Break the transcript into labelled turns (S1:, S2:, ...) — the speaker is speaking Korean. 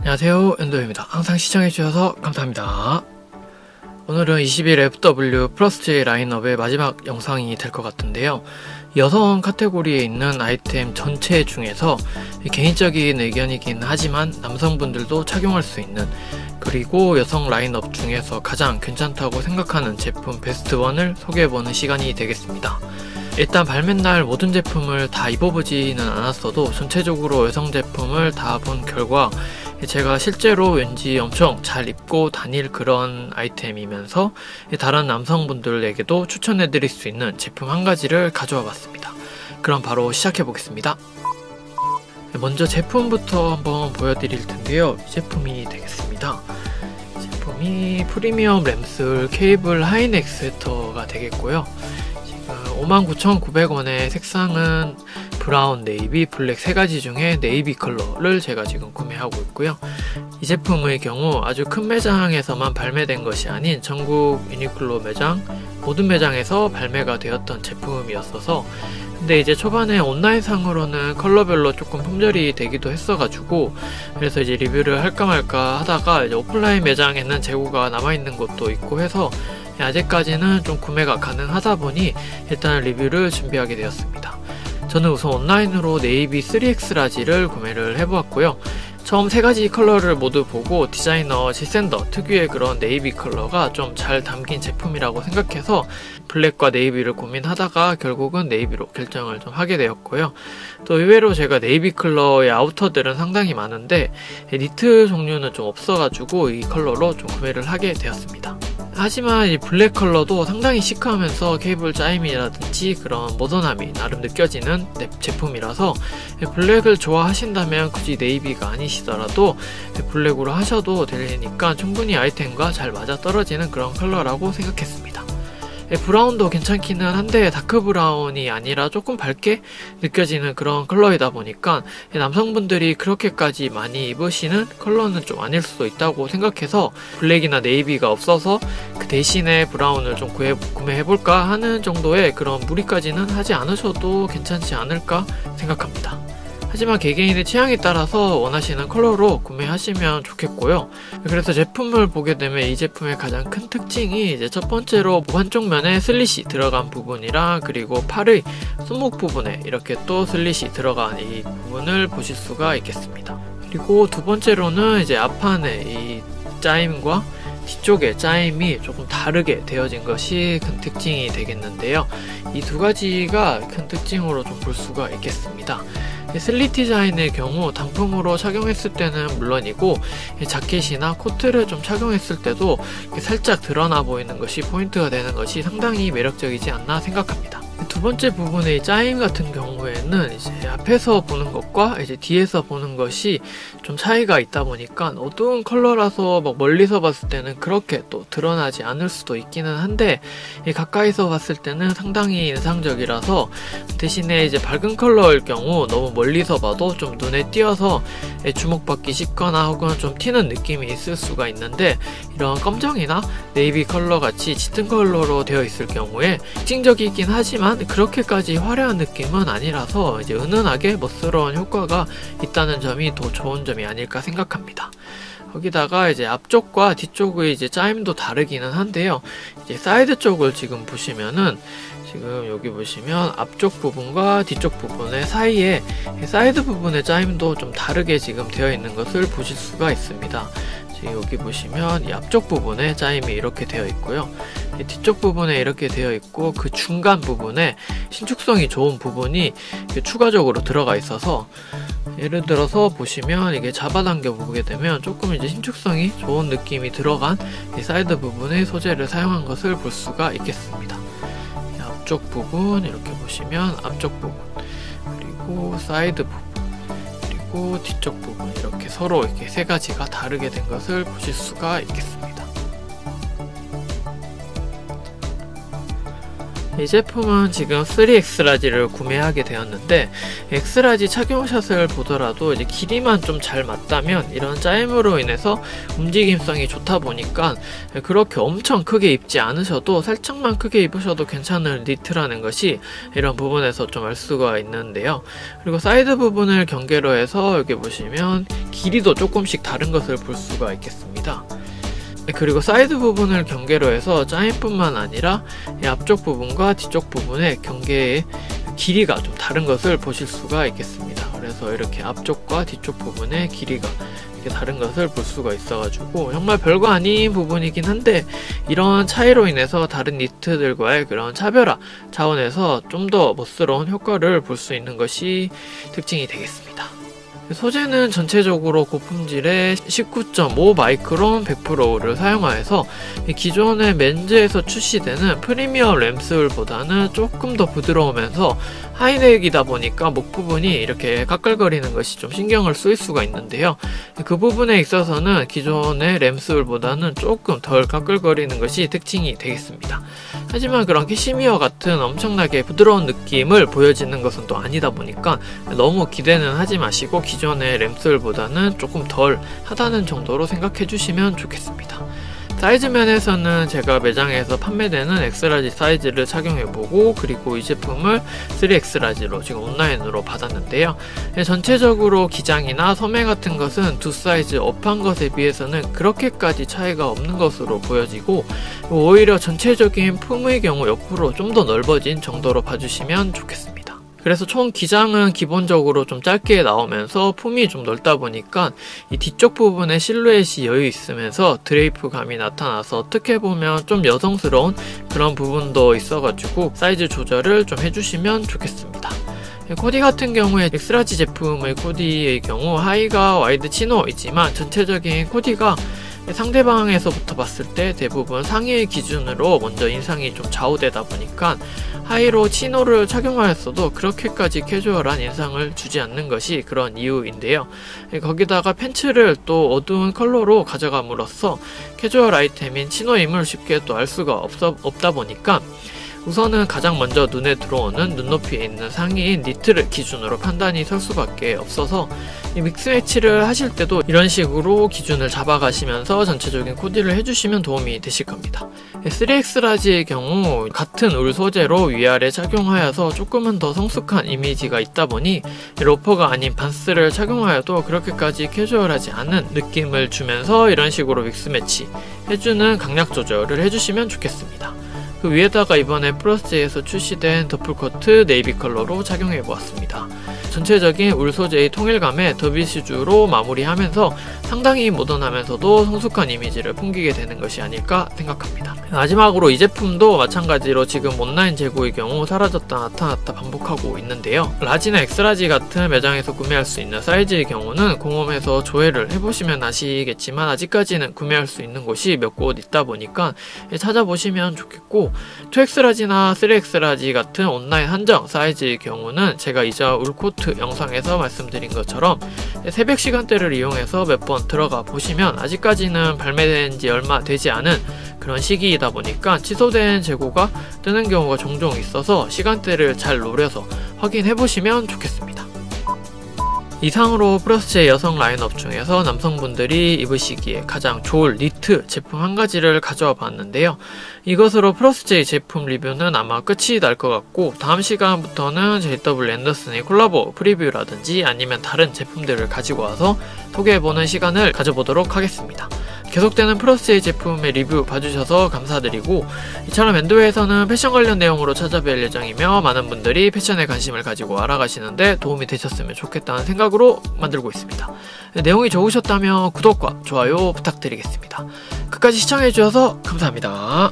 S1: 안녕하세요, 엔도입니다. 항상 시청해주셔서 감사합니다. 오늘은 21 FW 플러스 라인업의 마지막 영상이 될 것 같은데요. 여성 카테고리에 있는 아이템 전체 중에서 개인적인 의견이긴 하지만 남성분들도 착용할 수 있는, 그리고 여성 라인업 중에서 가장 괜찮다고 생각하는 제품 베스트 1을 소개해보는 시간이 되겠습니다. 일단 발매날 모든 제품을 다 입어보지는 않았어도 전체적으로 여성 제품을 다 본 결과 제가 실제로 왠지 엄청 잘 입고 다닐 그런 아이템이면서 다른 남성분들에게도 추천해드릴 수 있는 제품 한 가지를 가져와 봤습니다. 그럼 바로 시작해 보겠습니다. 먼저 제품부터 한번 보여드릴 텐데요. 이 제품이 되겠습니다. 제품이 프리미엄 램슬 케이블 하이넥 스웨터가 되겠고요. 지금 59,900원의 색상은 브라운, 네이비, 블랙 세 가지 중에 네이비 컬러를 제가 지금 구매하고 있고요. 이 제품의 경우 아주 큰 매장에서만 발매된 것이 아닌 전국 유니클로 매장, 모든 매장에서 발매가 되었던 제품이었어서, 근데 이제 초반에 온라인상으로는 컬러별로 조금 품절이 되기도 했어가지고, 그래서 이제 리뷰를 할까 말까 하다가 이제 오프라인 매장에는 재고가 남아있는 곳도 있고 해서 아직까지는 좀 구매가 가능하다 보니 일단 리뷰를 준비하게 되었습니다. 저는 우선 온라인으로 네이비 3X 라지를 구매를 해보았고요. 처음 세 가지 컬러를 모두 보고 디자이너 지샌더 특유의 그런 네이비 컬러가 좀 잘 담긴 제품이라고 생각해서 블랙과 네이비를 고민하다가 결국은 네이비로 결정을 좀 하게 되었고요. 또 의외로 제가 네이비 컬러의 아우터들은 상당히 많은데 니트 종류는 좀 없어가지고 이 컬러로 좀 구매를 하게 되었습니다. 하지만 이 블랙 컬러도 상당히 시크하면서 케이블 짜임이라든지 그런 모던함이 나름 느껴지는 제품이라서 블랙을 좋아하신다면 굳이 네이비가 아니시더라도 블랙으로 하셔도 되니까 충분히 아이템과 잘 맞아떨어지는 그런 컬러라고 생각했습니다. 브라운도 괜찮기는 한데 다크 브라운이 아니라 조금 밝게 느껴지는 그런 컬러이다 보니까 남성분들이 그렇게까지 많이 입으시는 컬러는 좀 아닐 수도 있다고 생각해서 블랙이나 네이비가 없어서 그 대신에 브라운을 좀 구매해볼까 하는 정도의 그런 무리까지는 하지 않으셔도 괜찮지 않을까 생각합니다. 하지만 개개인의 취향에 따라서 원하시는 컬러로 구매하시면 좋겠고요. 그래서 제품을 보게 되면 이 제품의 가장 큰 특징이 이제 첫 번째로 한쪽 면에 슬릿이 들어간 부분이랑, 그리고 팔의 손목 부분에 이렇게 또 슬릿이 들어간 이 부분을 보실 수가 있겠습니다. 그리고 두 번째로는 이제 앞판의 이 짜임과 뒤쪽의 짜임이 조금 다르게 되어진 것이 큰 특징이 되겠는데요. 이 두 가지가 큰 특징으로 좀 볼 수가 있겠습니다. 슬릿 디자인의 경우 단품으로 착용했을 때는 물론이고 자켓이나 코트를 좀 착용했을 때도 살짝 드러나 보이는 것이 포인트가 되는 것이 상당히 매력적이지 않나 생각합니다. 두 번째 부분의 짜임 같은 경우에는 이제 앞에서 보는 것과 이제 뒤에서 보는 것이 좀 차이가 있다 보니까 어두운 컬러라서 막 멀리서 봤을 때는 그렇게 또 드러나지 않을 수도 있기는 한데 가까이서 봤을 때는 상당히 인상적이라서, 대신에 이제 밝은 컬러일 경우 너무 멀리서 봐도 좀 눈에 띄어서 주목받기 쉽거나 혹은 좀 튀는 느낌이 있을 수가 있는데, 이런 검정이나 네이비 컬러 같이 짙은 컬러로 되어 있을 경우에 특징적이긴 하지만 그렇게까지 화려한 느낌은 아니라서 이제 은은하게 멋스러운 효과가 있다는 점이 더 좋은 점이 아닐까 생각합니다. 거기다가 이제 앞쪽과 뒤쪽의 이제 짜임도 다르기는 한데요. 이제 사이드 쪽을 지금 보시면은, 지금 여기 보시면 앞쪽 부분과 뒤쪽 부분의 사이에 사이드 부분의 짜임도 좀 다르게 지금 되어 있는 것을 보실 수가 있습니다. 여기 보시면 이 앞쪽 부분에 짜임이 이렇게 되어 있고요. 뒤쪽 부분에 이렇게 되어 있고, 그 중간 부분에 신축성이 좋은 부분이 추가적으로 들어가 있어서, 예를 들어서 보시면 이게 잡아당겨 보게 되면 조금 이제 신축성이 좋은 느낌이 들어간 이 사이드 부분의 소재를 사용한 것을 볼 수가 있겠습니다. 앞쪽 부분 이렇게 보시면 앞쪽 부분, 그리고 사이드 부분, 그리고 뒤쪽 부분, 이렇게 서로 이렇게 세 가지가 다르게 된 것을 보실 수가 있겠습니다. 이 제품은 지금 3X 라지를 구매하게 되었는데, X 라지 착용샷을 보더라도 이제 길이만 좀 잘 맞다면 이런 짜임으로 인해서 움직임성이 좋다 보니까 그렇게 엄청 크게 입지 않으셔도 살짝만 크게 입으셔도 괜찮은 니트라는 것이 이런 부분에서 좀 알 수가 있는데요. 그리고 사이드 부분을 경계로 해서 여기 보시면 길이도 조금씩 다른 것을 볼 수가 있겠습니다. 그리고 사이드 부분을 경계로 해서 짜임뿐만 아니라 이 앞쪽 부분과 뒤쪽 부분의 경계의 길이가 좀 다른 것을 보실 수가 있겠습니다. 그래서 이렇게 앞쪽과 뒤쪽 부분의 길이가 이렇게 다른 것을 볼 수가 있어가지고 정말 별거 아닌 부분이긴 한데, 이런 차이로 인해서 다른 니트들과의 그런 차별화 차원에서 좀 더 멋스러운 효과를 볼 수 있는 것이 특징이 되겠습니다. 소재는 전체적으로 고품질의 19.5 마이크론 100%를 사용하여서 기존의 맨즈에서 출시되는 프리미엄 램솔보다는 조금 더 부드러우면서 하이넥이다 보니까 목 부분이 이렇게 까끌거리는 것이 좀 신경을 쓰일 수가 있는데요. 그 부분에 있어서는 기존의 램솔보다는 조금 덜 까끌거리는 것이 특징이 되겠습니다. 하지만 그런 캐시미어 같은 엄청나게 부드러운 느낌을 보여지는 것은 또 아니다 보니까 너무 기대는 하지 마시고 기존의 램솔보다는 조금 덜 하다는 정도로 생각해 주시면 좋겠습니다. 사이즈 면에서는 제가 매장에서 판매되는 엑스라지 사이즈를 착용해보고, 그리고 이 제품을 3X라지로 지금 온라인으로 받았는데요. 전체적으로 기장이나 소매 같은 것은 두 사이즈 업한 것에 비해서는 그렇게까지 차이가 없는 것으로 보여지고, 오히려 전체적인 품의 경우 옆으로 좀 더 넓어진 정도로 봐주시면 좋겠습니다. 그래서 총 기장은 기본적으로 좀 짧게 나오면서 품이 좀 넓다 보니까 이 뒤쪽 부분에 실루엣이 여유 있으면서 드레이프감이 나타나서 어떻게 보면 좀 여성스러운 그런 부분도 있어가지고 사이즈 조절을 좀 해주시면 좋겠습니다. 코디 같은 경우에 엑스라지 제품의 코디의 경우 하의가 와이드 치노이지만 전체적인 코디가 상대방에서부터 봤을 때 대부분 상의의 기준으로 먼저 인상이 좀 좌우되다 보니까 하의로 치노를 착용하였어도 그렇게까지 캐주얼한 인상을 주지 않는 것이 그런 이유인데요. 거기다가 팬츠를 또 어두운 컬러로 가져감으로써 캐주얼 아이템인 치노임을 쉽게 또 알 수가 없다 보니까 우선은 가장 먼저 눈에 들어오는 눈높이에 있는 상의인 니트를 기준으로 판단이 설 수밖에 없어서 이 믹스매치를 하실 때도 이런 식으로 기준을 잡아가시면서 전체적인 코디를 해주시면 도움이 되실 겁니다. 3X 라지의 경우 같은 울 소재로 위아래 착용하여서 조금은 더 성숙한 이미지가 있다 보니 로퍼가 아닌 반스를 착용하여도 그렇게까지 캐주얼하지 않은 느낌을 주면서 이런 식으로 믹스매치 해주는 강약 조절을 해주시면 좋겠습니다. 그 위에다가 이번에 플러스에서 출시된 더플코트 네이비 컬러로 착용해보았습니다. 전체적인 울 소재의 통일감에 더비시주로 마무리하면서 상당히 모던하면서도 성숙한 이미지를 풍기게 되는 것이 아닐까 생각합니다. 마지막으로 이 제품도 마찬가지로 지금 온라인 재고의 경우 사라졌다 나타났다 반복하고 있는데요. 라지나 엑스라지 같은 매장에서 구매할 수 있는 사이즈의 경우는 공홈에서 조회를 해보시면 아시겠지만 아직까지는 구매할 수 있는 곳이 몇 곳 있다 보니까 찾아보시면 좋겠고, 2X라지나 3X라지 같은 온라인 한정 사이즈의 경우는 제가 이전 울코트 영상에서 말씀드린 것처럼 새벽 시간대를 이용해서 몇 번 들어가 보시면 아직까지는 발매된 지 얼마 되지 않은 그런 시기이다 보니까 취소된 재고가 뜨는 경우가 종종 있어서 시간대를 잘 노려서 확인해 보시면 좋겠습니다. 이상으로 프러스의 여성 라인업 중에서 남성분들이 입으시기에 가장 좋을 니트 제품 한 가지를 가져와 봤는데요. 이것으로 프러스제이 제품 리뷰는 아마 끝이 날 것 같고, 다음 시간부터는 JW 앤더슨의 콜라보 프리뷰라든지 아니면 다른 제품들을 가지고 와서 소개해보는 시간을 가져보도록 하겠습니다. 계속되는 프러스제이 제품의 리뷰 봐주셔서 감사드리고, 이처럼 엔도에서는 패션 관련 내용으로 찾아뵐 예정이며 많은 분들이 패션에 관심을 가지고 알아가시는데 도움이 되셨으면 좋겠다는 생각으로 만들고 있습니다. 내용이 좋으셨다면 구독과 좋아요 부탁드리겠습니다. 끝까지 시청해주셔서 감사합니다.